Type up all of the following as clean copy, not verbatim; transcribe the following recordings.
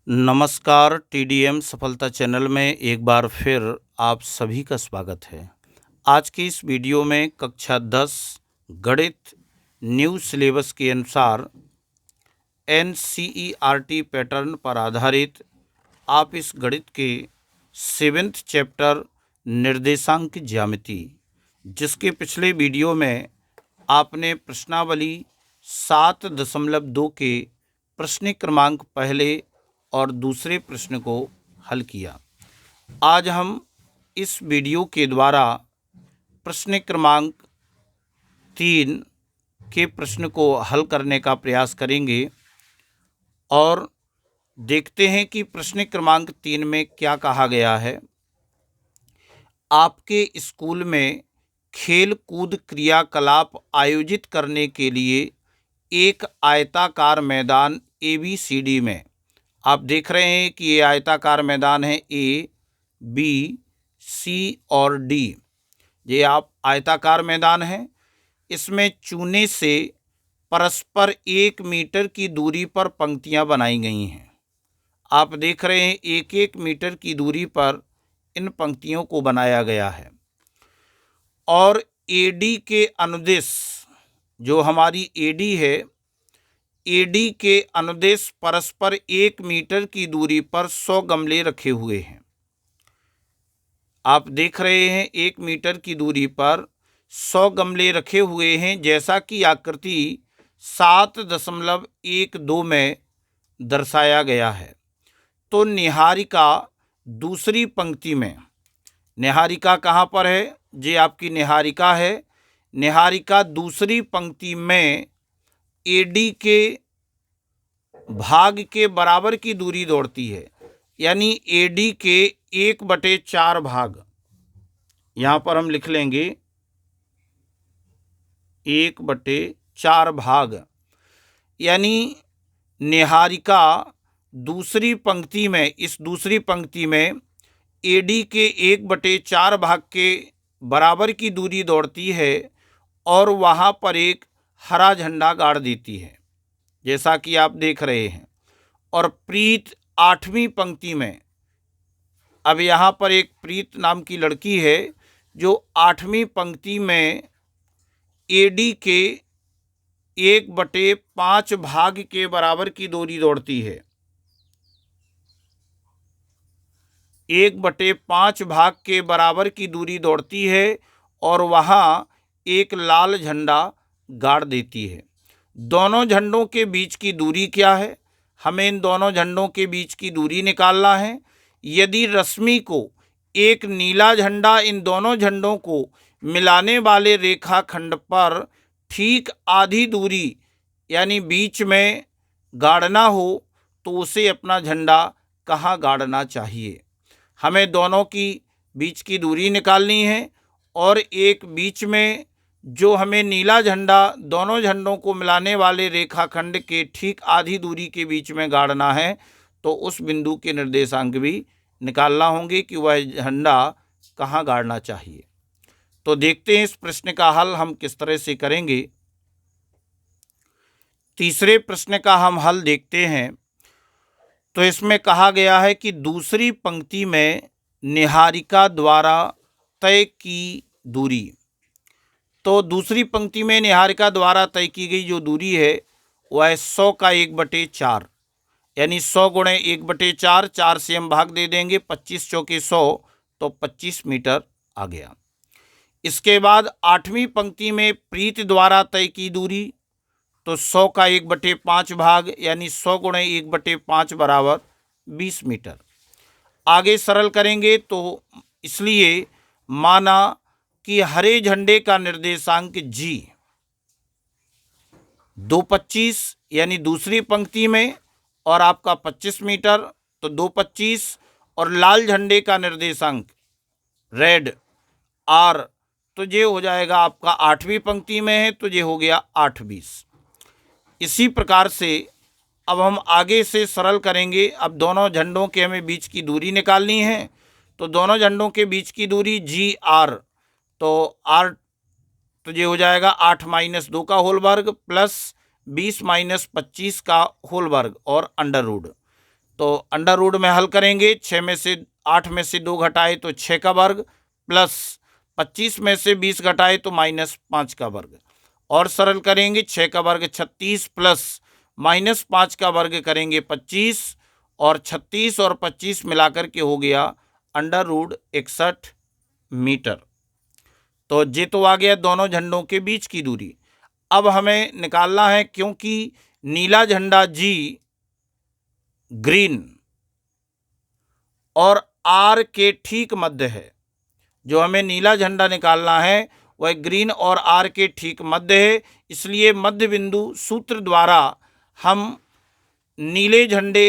नमस्कार, टीडीएम सफलता चैनल में एक बार फिर आप सभी का स्वागत है। आज की इस वीडियो में कक्षा 10 गणित न्यू सिलेबस के अनुसार एनसीईआरटी पैटर्न पर आधारित आप इस गणित के 7th चैप्टर निर्देशांक ज्यामिति, जिसके पिछले वीडियो में आपने प्रश्नावली 7.2 के प्रश्न क्रमांक पहले और दूसरे प्रश्न को हल किया। आज हम इस वीडियो के द्वारा प्रश्न क्रमांक 3 के प्रश्न को हल करने का प्रयास करेंगे और देखते हैं कि प्रश्न क्रमांक 3 में क्या कहा गया है। आपके स्कूल में खेल कूद क्रियाकलाप आयोजित करने के लिए एक आयताकार मैदान ABCD में, आप देख रहे हैं कि ये आयताकार मैदान है A, B, C और D। ये आप आयताकार मैदान है। इसमें चूने से परस्पर 1 मीटर की दूरी पर पंक्तियां बनाई गई हैं। आप देख रहे हैं 1-1 मीटर की दूरी पर इन पंक्तियों को बनाया गया है और AD के अनुदेश, जो हमारी AD है, AD के अनुदेश परस्पर 1 मीटर की दूरी पर 100 गमले रखे हुए हैं। आप देख रहे हैं 1 मीटर की दूरी पर 100 गमले रखे हुए हैं, जैसा कि आकृति 7.12 में दर्शाया गया है। तो निहारिका दूसरी पंक्ति में, निहारिका कहाँ पर है? ये आपकी निहारिका है। निहारिका दूसरी पंक्ति में AD के भाग के बराबर की दूरी दौड़ती है, यानी AD के 1/4 भाग, यहाँ पर हम लिख लेंगे 1/4 भाग, यानी निहारिका दूसरी पंक्ति में, इस दूसरी पंक्ति में AD के 1/4 भाग के बराबर की दूरी दौड़ती है और वहाँ पर एक हरा झंडा गाड़ देती है, जैसा कि आप देख रहे हैं। और प्रीत 8वीं पंक्ति में, अब यहाँ पर एक प्रीत नाम की लड़की है जो 8वीं पंक्ति में AD के 1/5 भाग के बराबर की दूरी दौड़ती है। 1/5 भाग के बराबर की दूरी दौड़ती है और वहाँ एक लाल झंडा गाड़ देती है। दोनों झंडों के बीच की दूरी क्या है? हमें इन दोनों झंडों के बीच की दूरी निकालना है। यदि रश्मि को एक नीला झंडा इन दोनों झंडों को मिलाने वाले रेखाखंड पर ठीक आधी दूरी, यानी बीच में गाड़ना हो, तो उसे अपना झंडा कहाँ गाड़ना चाहिए? हमें दोनों की बीच की दूरी निकालनी है और एक बीच में जो हमें नीला झंडा दोनों झंडों को मिलाने वाले रेखाखंड के ठीक आधी दूरी के बीच में गाड़ना है, तो उस बिंदु के निर्देशांक भी निकालना होंगे कि वह झंडा कहाँ गाड़ना चाहिए। तो देखते हैं इस प्रश्न का हल हम किस तरह से करेंगे। तीसरे प्रश्न का हम हल देखते हैं। तो इसमें कहा गया है कि दूसरी पंक्ति में निहारिका द्वारा तय की दूरी, तो दूसरी पंक्ति में निहारिका द्वारा तय की गई जो दूरी है वह 100 का 1/4, यानी 100 गुणे 1/4, 4 से हम भाग दे देंगे, 25 चौके 100, तो 25 मीटर आ गया। इसके बाद 8वीं पंक्ति में प्रीत द्वारा तय की दूरी, तो 100 का 1/5 भाग, यानी 100 गुणे 1/5 बराबर 20 मीटर। आगे सरल करेंगे तो इसलिए माना कि हरे झंडे का निर्देशांक G 225, यानी दूसरी पंक्ति में, और आपका 25 मीटर, तो 225, और लाल झंडे का निर्देशांक रेड R, तो ये हो जाएगा आपका 8वीं पंक्ति में है, तो ये हो गया 820। इसी प्रकार से अब हम आगे से सरल करेंगे। अब दोनों झंडों के हमें बीच की दूरी निकालनी है, तो दोनों झंडों के बीच की दूरी GR, तो R, तो ये हो जाएगा 8 - 2 का होल वर्ग प्लस 20 - 25 का होल वर्ग और अंडर रूट, तो अंडर रूट में हल करेंगे, 8 में से 2 घटाए तो 6 का वर्ग, प्लस 25 में से 20 घटाए तो -5 का वर्ग, और सरल करेंगे 6 का वर्ग 36 प्लस -5 का वर्ग करेंगे 25, और 36 और 25 मिलाकर के हो गया अंडर रूट 61 मीटर। तो ये तो आ गया दोनों झंडों के बीच की दूरी। अब हमें निकालना है, क्योंकि नीला झंडा जी ग्रीन और आर के ठीक मध्य है, जो हमें नीला झंडा निकालना है वह ग्रीन और आर के ठीक मध्य है, इसलिए मध्य बिंदु सूत्र द्वारा हम नीले झंडे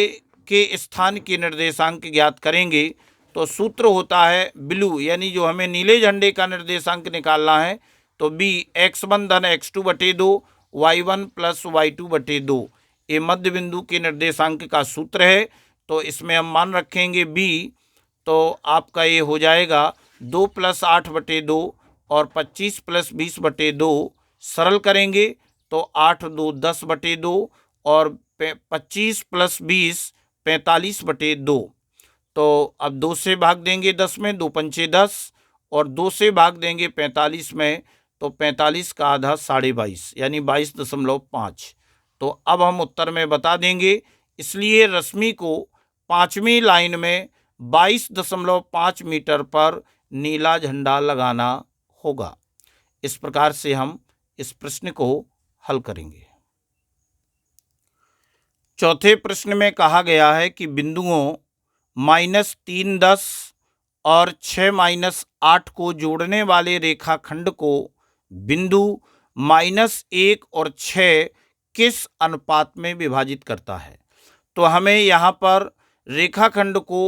के स्थान के निर्देशांक ज्ञात करेंगे। तो सूत्र होता है ब्लू, यानी जो हमें नीले झंडे का निर्देशांक निकालना है तो b x1 धन x2 बटे 2 y1 प्लस y2 बटे 2, ये मध्य बिंदु के निर्देशांक का सूत्र है। तो इसमें हम मान रखेंगे b, तो आपका ये हो जाएगा 2 + 8 बटे 2 और 25 + 20 बटे 2, सरल करेंगे तो 8 2 10 बटे 2 और 25 + 20 45 बटे 2। तो अब 2 से भाग देंगे 10 में, 2 पंचे 10, और 2 से भाग देंगे 45 में, तो 45 का आधा 22.5 यानी 22.5। तो अब हम उत्तर में बता देंगे, इसलिए रश्मि को 5वीं लाइन में 22.5 मीटर पर नीला झंडा लगाना होगा। इस प्रकार से हम इस प्रश्न को हल करेंगे। चौथे प्रश्न में कहा गया है कि बिंदुओं -3 10 और 6 -8 को जोड़ने वाले रेखाखंड को बिंदु -1 और 6 किस अनुपात में विभाजित करता है। तो हमें यहाँ पर रेखाखंड को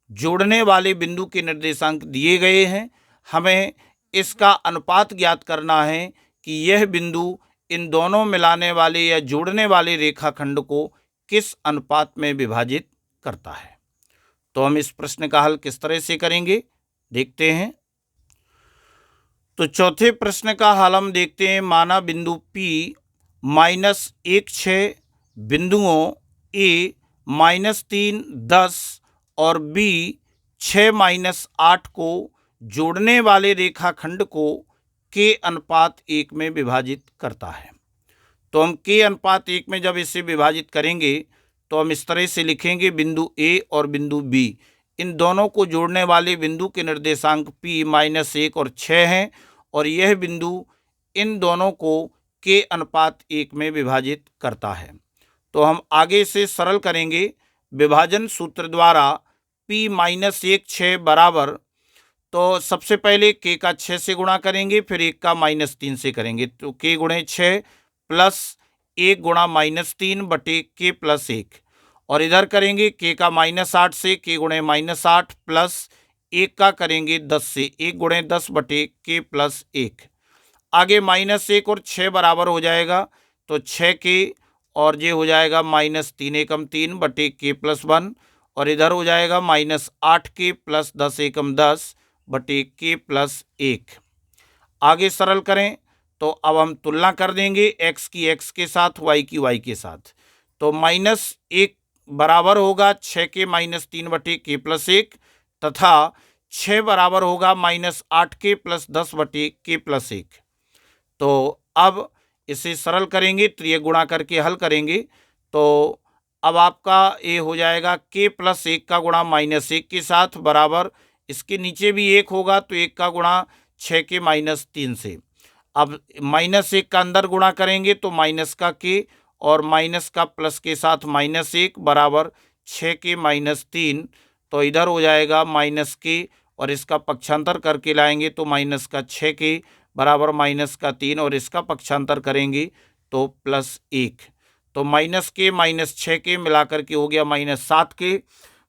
जोड़ने वाले बिंदु के निर्देशांक दिए गए हैं, हमें इसका अनुपात ज्ञात करना है कि यह बिंदु इन दोनों मिलाने वाले या जोड़ने वाले रेखाखंड को किस अनुपात में विभाजित करता है। तो हम इस प्रश्न का हल किस तरह से करेंगे देखते हैं। तो चौथे प्रश्न का हल हम देखते हैं। माना बिंदु P -1 6 बिंदुओं A -3 10 और B 6 -8 को जोड़ने वाले रेखाखंड को K अनुपात 1 में विभाजित करता है। तो हम K अनुपात 1 में जब इसे विभाजित करेंगे तो हम इस तरह से लिखेंगे, बिंदु A और बिंदु B, इन दोनों को जोड़ने वाले बिंदु के निर्देशांक P -1 और 6 हैं, और यह बिंदु इन दोनों को K अनुपात 1 में विभाजित करता है। तो हम आगे से सरल करेंगे, विभाजन सूत्र द्वारा P -1 6 बराबर, तो सबसे पहले K का 6 से गुणा करेंगे, फिर 1 का -3 से करेंगे, तो K गुणे 6 प्लस 1 गुणा -3 बटे K प्लस 1, और इधर करेंगे K का -8 से K गुणे -8 प्लस 1 का करेंगे 10 से 1 गुणे 10 बटे K प्लस 1। आगे -1 और 6 बराबर हो जाएगा, तो 6K और ये हो जाएगा -3 एकम 3 बटे K प्लस 1, और इधर हो जाएगा -8K प्लस 10 एकम 10 बटे K प्लस 1। आगे सरल करें तो अब हम तुलना कर देंगे x की x के साथ, y की y के साथ। तो -1 बराबर होगा 6K -3 बटे K प्लस 1, तथा 6 बराबर होगा -8K प्लस 10 बटे K प्लस 1। तो अब इसे सरल करेंगे, तो ये गुणा करके हल करेंगे, तो अब आपका ये हो जाएगा K प्लस 1 का गुणा -1 के साथ बराबर, इसके नीचे भी 1 होगा तो 1 का गुणा 6K -3 से। अब -1 का अंदर गुणा करेंगे तो माइनस का K और माइनस का प्लस के साथ -1 बराबर 6K -3, तो इधर हो जाएगा -K और इसका पक्षांतर करके लाएंगे तो माइनस का 6K बराबर -3, और इसका पक्षांतर करेंगे तो +1, तो -K -6K मिलाकर के हो गया -7K,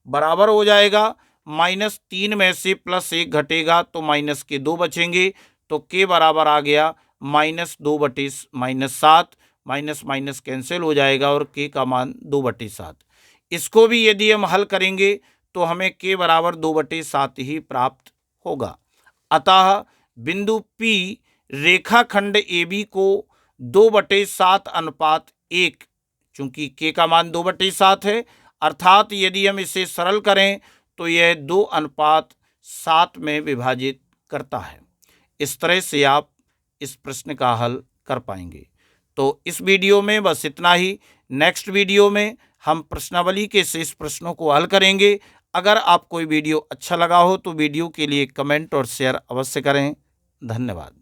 बराबर हो जाएगा -3 में से +1 घटेगा तो -2 बचेंगे, तो K बराबर आ गया -2 बटे -7, माइनस माइनस कैंसिल हो जाएगा और K का मान 2/7। इसको भी यदि हम हल करेंगे तो हमें K बराबर 2/7 ही प्राप्त होगा। अतः बिंदु P रेखाखंड AB को 2/7 अनुपात 1, चूंकि K का मान 2/7 है, अर्थात यदि हम इसे सरल करें तो यह 2:7 में विभाजित करता है। इस तरह से आप इस प्रश्न का हल कर पाएंगे। तो इस वीडियो में बस इतना ही। नेक्स्ट वीडियो में हम प्रश्नावली के शेष प्रश्नों को हल करेंगे। अगर आपको वीडियो अच्छा लगा हो तो वीडियो के लिए कमेंट और शेयर अवश्य करें। धन्यवाद।